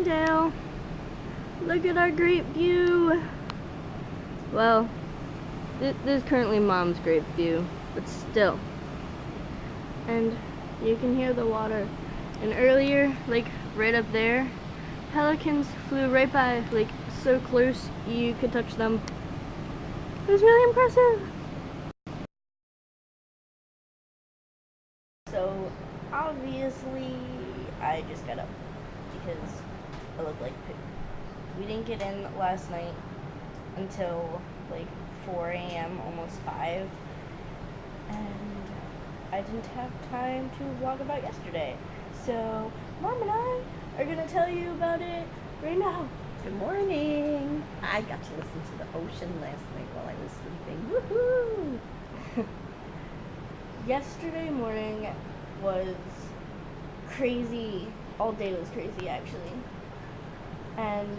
morning, Dale. Look at our great view. Well, this is currently Mom's great view, but still. And you can hear the water. And earlier, like right up there, pelicans flew right by, like so close you could touch them. It was really impressive. So, obviously, I just got up because I look like poop. We didn't get in last night until like 4 a.m., almost 5. And I didn't have time to vlog about yesterday. So, Mom and I are going to tell you about it right now. Good morning. I got to listen to the ocean last night while I was sleeping. Woohoo! Yesterday morning was crazy. All day was crazy, actually. And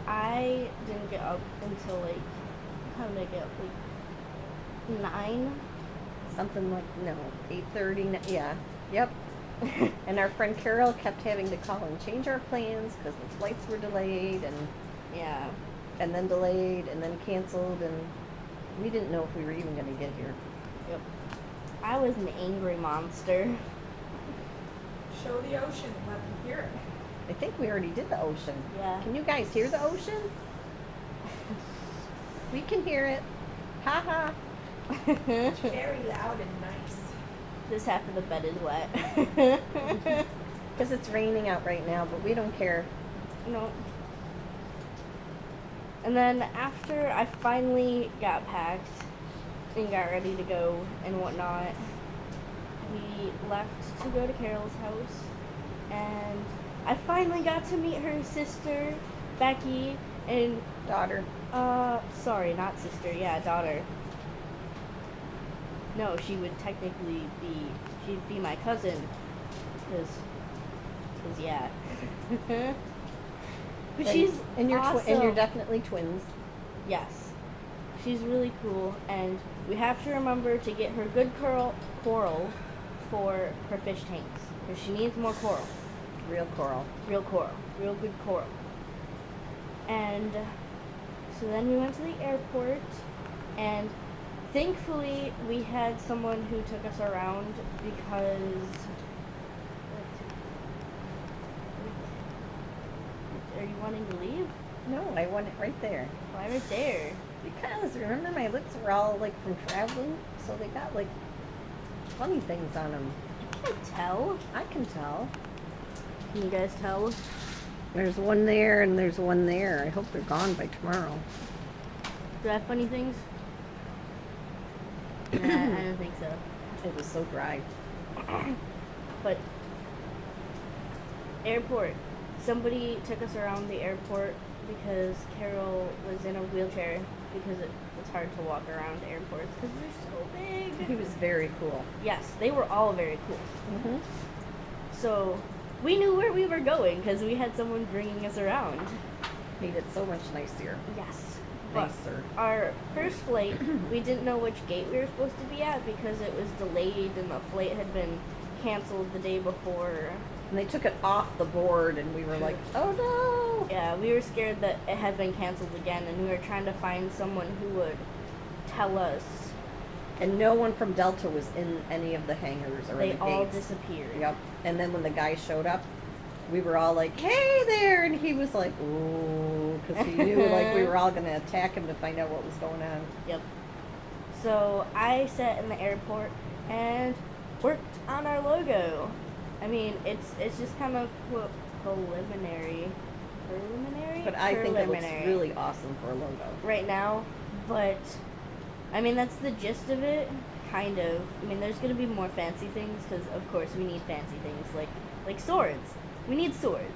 I didn't get up until like, how did I get up? Like 9? Something like, no, 8:30, yeah, yep. And our friend Carol kept having to call and change our plans because the flights were delayed and then delayed and then canceled, and we didn't know if we were even going to get here. Yep. I was an angry monster. Show the ocean and let them hear it. I think we already did the ocean. Yeah. Can you guys hear the ocean? We can hear it. Ha ha. It's very loud and nice. This half of the bed is wet. Because it's raining out right now, but we don't care. No. And then after I finally got packed and got ready to go and whatnot, we left to go to Carol's house, and I finally got to meet her sister, Becky, and Daughter. sorry, not sister, yeah, daughter. No, she would technically she'd be my cousin, cause yeah. But she's and you're awesome. and you're definitely twins. Yes, she's really cool, and we have to remember to get her good coral for her fish tanks, because she needs more coral. Real coral. Real coral. Real good coral. And so then we went to the airport, and thankfully we had someone who took us around because... Are you wanting to leave? No, I want it right there. Why right there? Because remember my lips were all like from traveling, so they got like funny things on them. I can't tell. I can tell. Can you guys tell? There's one there and there's one there. I hope they're gone by tomorrow. Do I have funny things? Nah, I don't think so. It was so dry. But airport. Somebody took us around the airport because Carol was in a wheelchair because it's hard to walk around airports because they're so big. He was very cool. Yes, they were all very cool. Mm-hmm. So we knew where we were going because we had someone bringing us around. Made it so much nicer. Yes. Nicer. But our first flight, we didn't know which gate we were supposed to be at because it was delayed and the flight had been canceled the day before. And they took it off the board and we were like, oh no! Yeah, we were scared that it had been canceled again, and we were trying to find someone who would tell us. And no one from Delta was in any of the hangars or They in the all gates. disappeared. Yep. And then when the guy showed up, we were all like, hey there! And he was like, ooh, because he knew like we were all going to attack him to find out what was going on. Yep. So I sat in the airport and worked on our logo. I mean, it's just kind of preliminary. But I think it looks really awesome for a logo. Right now, but I mean, that's the gist of it, kind of. I mean, there's going to be more fancy things, because of course we need fancy things, like swords. We need swords.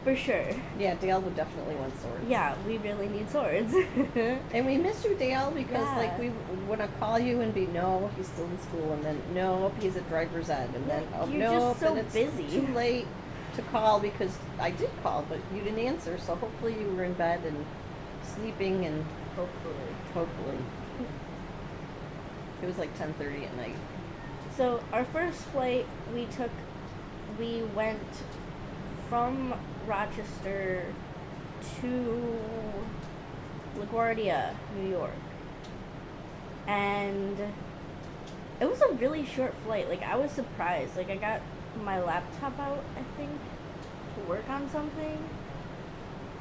For sure. Yeah, Dayle would definitely want swords. Yeah, we really need swords. And we miss you, Dayle, because Yeah. like we want to call you and be, no, he's still in school, and then no, he's at driver's ed, and then oh You're no, just so then it's busy. too late to call because I did call, but you didn't answer. So hopefully you were in bed and sleeping, and hopefully. It was like 10:30 at night. So our first flight we went from Rochester to LaGuardia, New York. And it was a really short flight. Like, I was surprised. Like, I got my laptop out, I think, to work on something.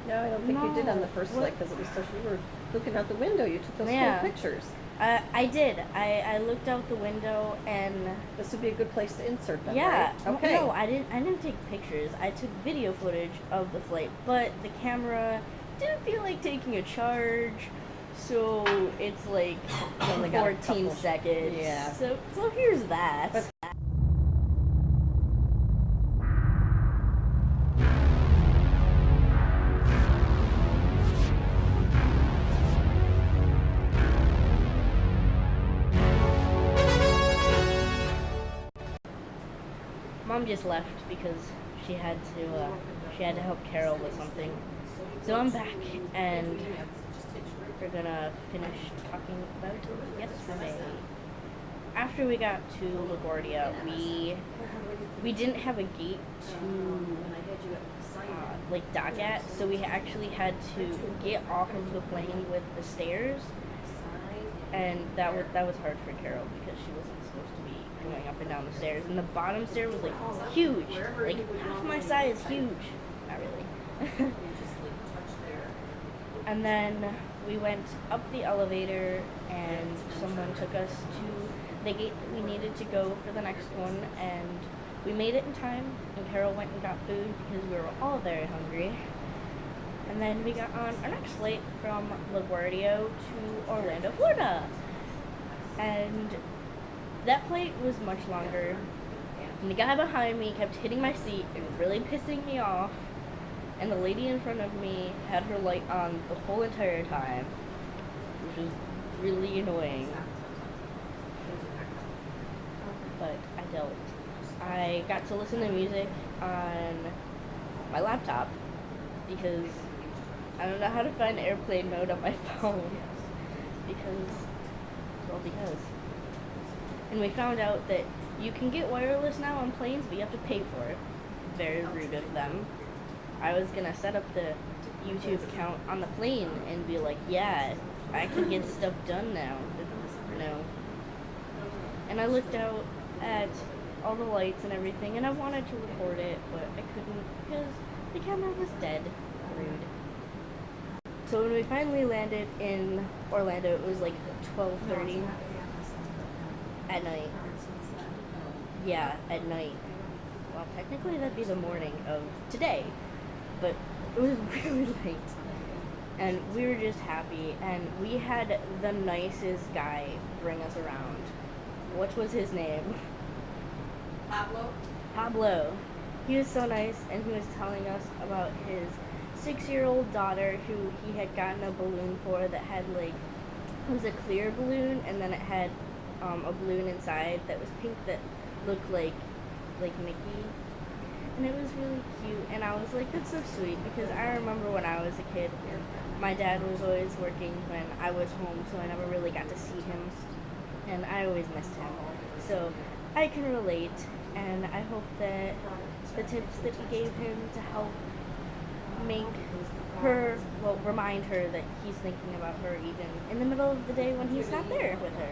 No, I don't think you did on the first flight because it was so. You were looking out the window. You took those cool pictures. I did. I looked out the window and this would be a good place to insert them. Yeah. Right? Okay. No, I didn't take pictures. I took video footage of the flight, but the camera didn't feel like taking a charge, so it's like 14 seconds. Yeah. So here's that. But Mom just left because she had to help Carol with something. So I'm back, and we're gonna finish talking about yesterday. After we got to LaGuardia, we didn't have a gate to dock at, so we actually had to get off of the plane with the stairs, and that was hard for Carol because she wasn't supposed to be going up and down the stairs, and the bottom stair was like huge, like half my size, huge. Not really. And then we went up the elevator, and someone took us to the gate that we needed to go for the next one, and we made it in time, and Carol went and got food because we were all very hungry. And then we got on our next flight from LaGuardia to Orlando, Florida. And that flight was much longer, and the guy behind me kept hitting my seat and really pissing me off, and the lady in front of me had her light on the whole entire time, which was really annoying. But I dealt. I got to listen to music on my laptop because I don't know how to find airplane mode on my phone. because. And we found out that you can get wireless now on planes, but you have to pay for it. Very rude of them. I was gonna set up the YouTube account on the plane and be like, yeah, I can get stuff done now. But no. And I looked out at all the lights and everything, and I wanted to record it, but I couldn't because the camera was dead. Rude. So when we finally landed in Orlando, it was like 12:30 at night. Yeah, at night. Well, technically that'd be the morning of today, but it was really late. And we were just happy, and we had the nicest guy bring us around. What was his name? Pablo. He was so nice, and he was telling us about his 6-year-old daughter who he had gotten a balloon for that had it was a clear balloon, and then it had a balloon inside that was pink that looked like Mickey, and it was really cute. And I was like, that's so sweet, because I remember when I was a kid, my dad was always working when I was home, so I never really got to see him, and I always missed him. So I can relate, and I hope that the tips that he gave him to help remind her that he's thinking about her even in the middle of the day when he's not there with her.